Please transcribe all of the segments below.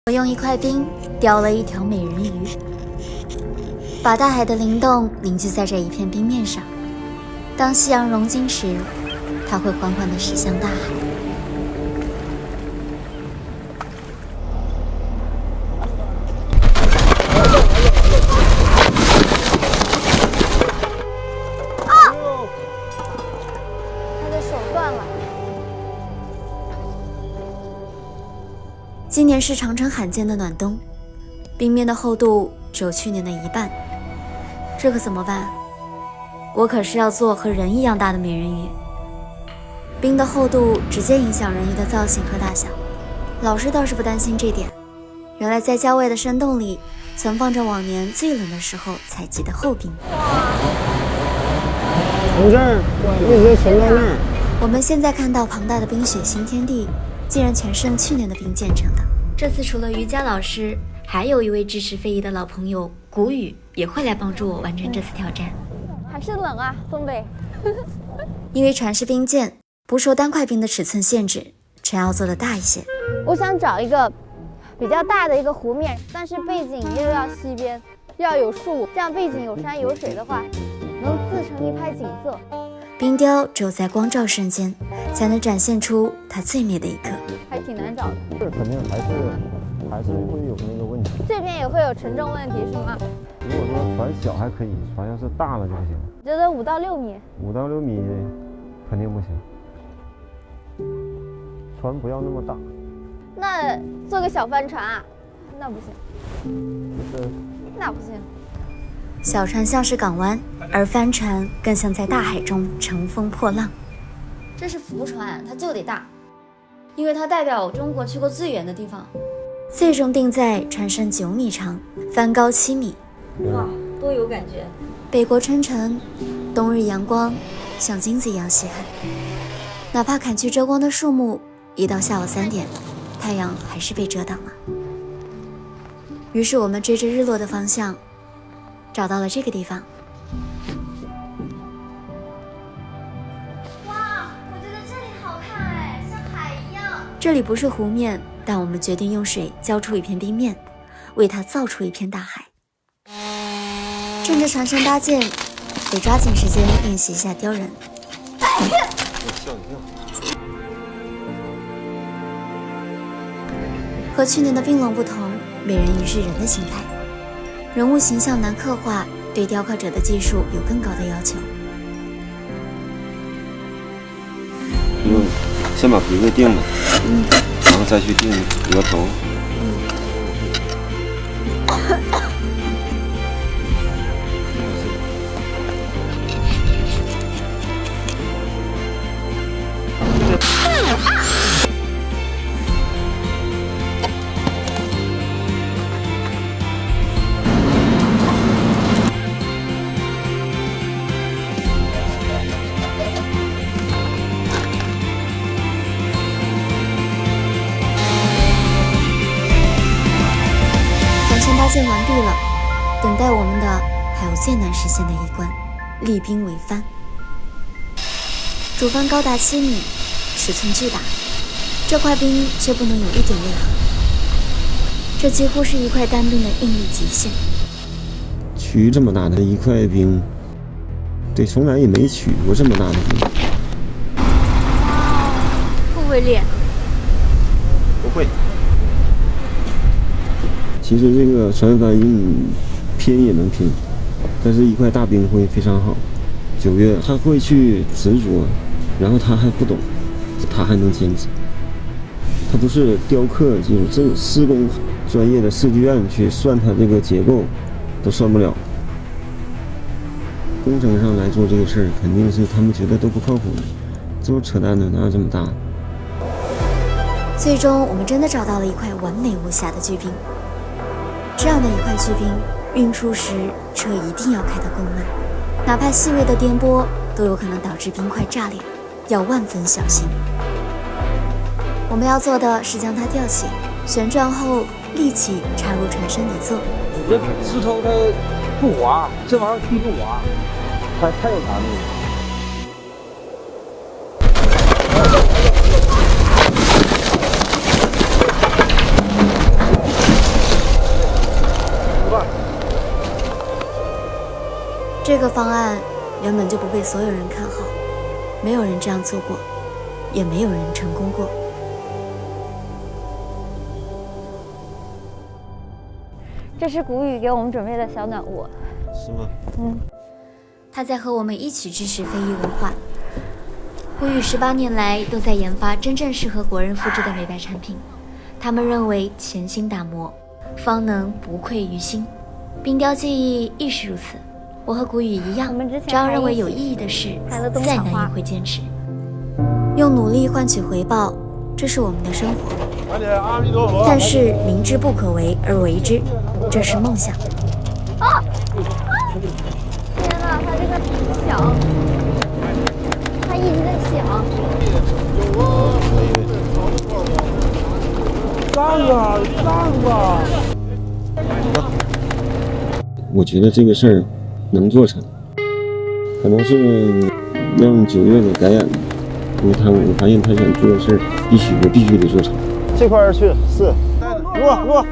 我用一块冰雕了一条美人鱼，把大海的灵动凝聚在这一片冰面上。当夕阳融尽时，它会缓缓地驶向大海。他的手断了。今年是长城罕见的暖冬，冰面的厚度只有去年的一半，这可怎么办？我可是要做和人一样大的美人鱼。冰的厚度直接影响人鱼的造型和大小。老师倒是不担心这点，原来在郊外的山洞里存放着往年最冷的时候采集的厚冰。从这儿一直存到那儿。我们现在看到庞大的冰雪新天地，竟然全是用去年的冰建成的。这次除了瑜伽老师，还有一位支持非遗的老朋友谷雨也会来帮助我完成这次挑战。还是冷啊，东北。因为船是冰舰，不受单块冰的尺寸限制，船要做的大一些。我想找一个比较大的一个湖面，但是背景又要西边，要有树，这样背景有山有水的话，能自成一派景色。冰雕只有在光照瞬间，才能展现出它最美的一刻。还挺难找的。这肯定还是会有那个问题。这边也会有承重问题是吗？如果说船小还可以，船要是大了就不行。我觉得5到6米。5到6米肯定不行。船不要那么大。那做个小帆船啊？那不行。那不行。小船像是港湾，而帆船更像在大海中乘风破浪。这是浮船，它就得大，因为它代表中国去过最远的地方。最终定在船身9米长，帆高7米。哇，多有感觉！北国春城，冬日阳光像金子一样稀罕。哪怕砍去遮光的树木，一到下午3点，太阳还是被遮挡了。于是我们追着日落的方向，找到了这个地方。哇，我觉得这里好看哎，像海一样。这里不是湖面，但我们决定用水浇出一片冰面，为它造出一片大海。趁着船身搭建，得抓紧时间练习一下雕人。和去年的冰冷不同，美人鱼是人的形态，人物形象难刻画，对雕刻者的技术有更高的要求。先把鼻子定了，然后再去定额头。搭建完毕了，等待我们的还有最难实现的一关——立冰为帆。主帆高达7米，尺寸巨大，这块冰却不能有一点裂痕，这几乎是一块单冰的应力极限。取这么大的一块冰，对，从来也没取过这么大的冰。会不会裂？不会。其实这个船帆用拼也能拼，但是一块大冰会非常好。9月他会去执着，然后他还不懂，他还能坚持。他不是雕刻技术，这施工专业的设计院去算它这个结构都算不了。工程上来做这个事儿，肯定是他们觉得都不靠谱的，这么扯淡的哪有这么大？最终我们真的找到了一块完美无瑕的巨冰。这样的一块巨冰运出时，车一定要开得够慢，哪怕细微的颠簸都有可能导致冰块炸裂，要万分小心。我们要做的是将它吊起，旋转后立起插入船身底座。你这石头它不滑，这玩意儿必不滑，太有难度了。这个方案原本就不被所有人看好，没有人这样做过，也没有人成功过。这是谷雨给我们准备的小暖屋。是吗？他在和我们一起支持非遗文化。谷雨18年来都在研发真正适合国人肤质的美白产品。他们认为潜心打磨，方能不愧于心。冰雕技艺亦是如此。我和谷雨一样，只要认为有意义的事，再难也会坚持。用努力换取回报，这是我们的生活。但是明知不可为而为之，这是梦想。天哪，它这个响，它一直在响。上吧！我觉得这个事儿能做成，可能是让9月给感染了，因为我发现他想做的事儿我必须得做成。这块儿去4，落。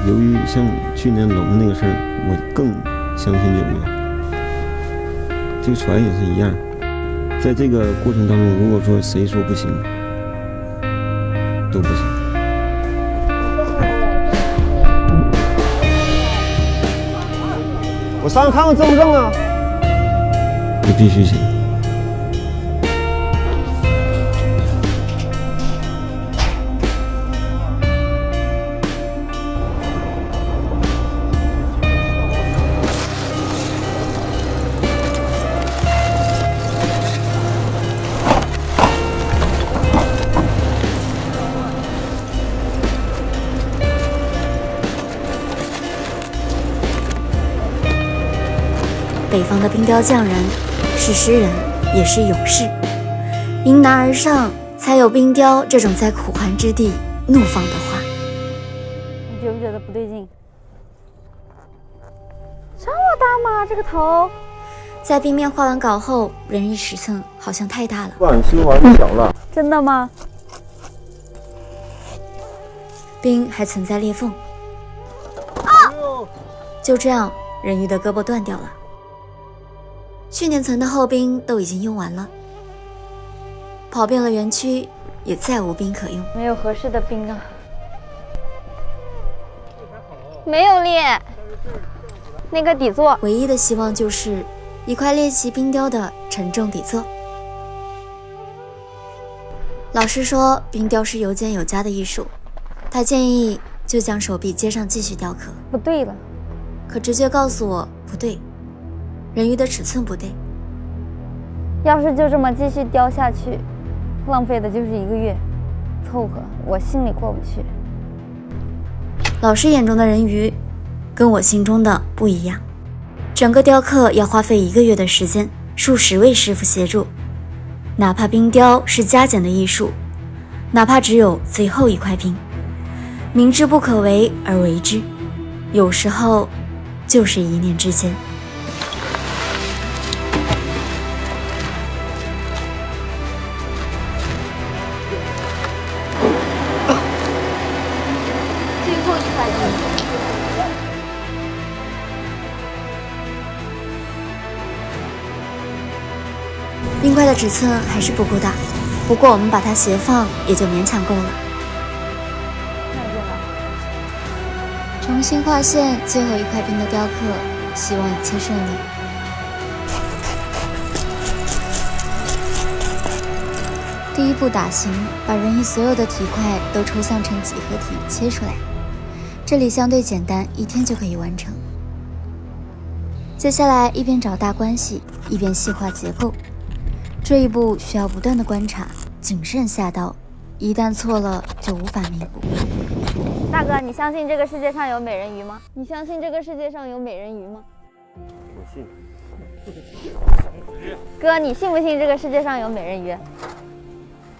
由于像去年龙那个事儿，我更相信9月。这个船也是一样，在这个过程当中，如果说谁说不行，都不行。我上去看看正不正啊？你必须行。北方的冰雕匠人是诗人，也是勇士，迎难而上，才有冰雕这种在苦寒之地怒放的花。你觉不觉得不对劲？这么大吗？这个头？在冰面画完稿后，人一尺寸好像太大了。晚修完小了。真的吗？冰还存在裂缝。就这样，人鱼的胳膊断掉了。去年存的厚冰都已经用完了，跑遍了园区，也再无冰可用。没有合适的冰啊，没有裂。那个底座，唯一的希望就是一块猎奇冰雕的沉重底座。老师说，冰雕是有减有加的艺术，他建议就将手臂接上继续雕刻。不对了，可直觉告诉我不对，人鱼的尺寸不对。要是就这么继续雕下去，浪费的就是1个月，凑合，我心里过不去。老师眼中的人鱼，跟我心中的不一样。整个雕刻要花费1个月的时间，数10位师傅协助。哪怕冰雕是加减的艺术，哪怕只有最后一块冰，明知不可为而为之，有时候就是一念之间。最后一块冰。冰块的尺寸还是不够大，不过我们把它斜放也就勉强够了。重新画线，最后一块冰的雕刻，希望一切顺利。第一步打形，把人鱼所有的体块都抽象成几何体切出来，这里相对简单，1天就可以完成。接下来一边找大关系，一边细化结构。这一步需要不断的观察，谨慎下刀，一旦错了就无法弥补。大哥，你相信这个世界上有美人鱼吗？你相信这个世界上有美人鱼吗？我信。哥，你信不信这个世界上有美人鱼？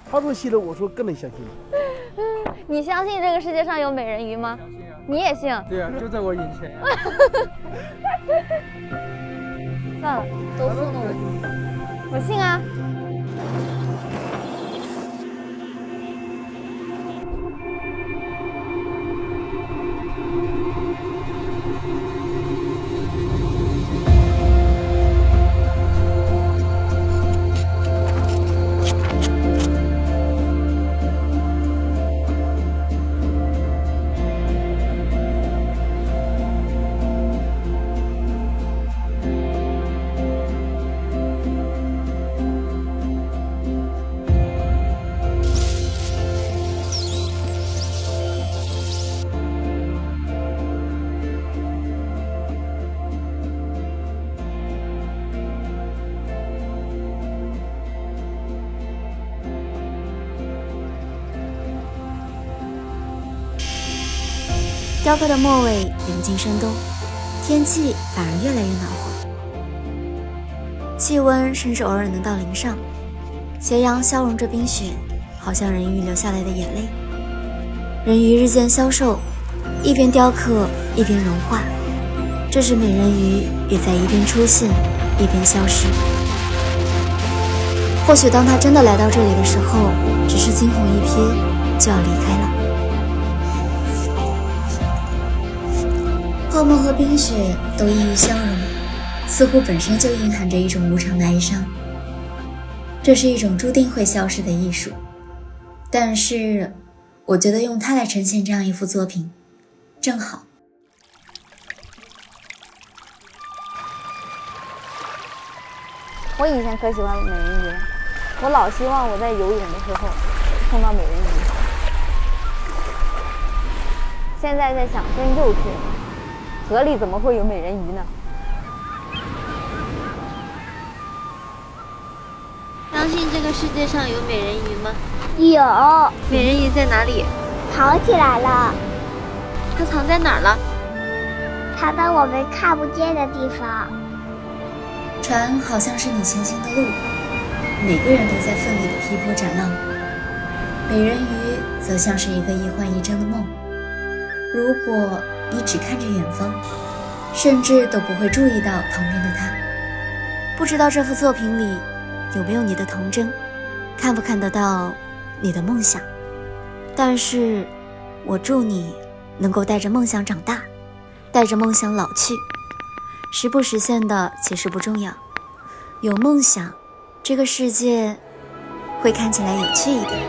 他说信了，我说更得相信。你相信这个世界上有美人鱼吗？你也信？对呀，就在我眼前呀。算了，都糊弄我。我信啊。雕刻的末尾临近深冬，天气反而越来越暖和，气温甚至偶尔能到0上，斜阳消融着冰雪，好像人鱼流下来的眼泪。人鱼日渐消瘦，一边雕刻一边融化，这时美人鱼也在一边出现一边消失。或许当他真的来到这里的时候，只是惊鸿一瞥就要离开了。泡沫和冰雪都易于消融，似乎本身就蕴含着一种无常的哀伤。这是一种注定会消失的艺术，但是我觉得用它来呈现这样一幅作品正好。我以前可喜欢美人鱼了，我老希望我在游泳的时候碰到美人鱼。现在在想，真幼稚，河里怎么会有美人鱼呢？相信这个世界上有美人鱼吗？有，美人鱼在哪里？跑起来了，它藏在哪儿了？藏到我们看不见的地方。船好像是你前行的路，每个人都在奋力地劈波斩浪。美人鱼则像是一个一幻一真的梦，如果你只看着远方，甚至都不会注意到旁边的他。不知道这幅作品里有没有你的童真，看不看得到你的梦想。但是我祝你能够带着梦想长大，带着梦想老去。实不实现的其实不重要，有梦想，这个世界会看起来有趣一点。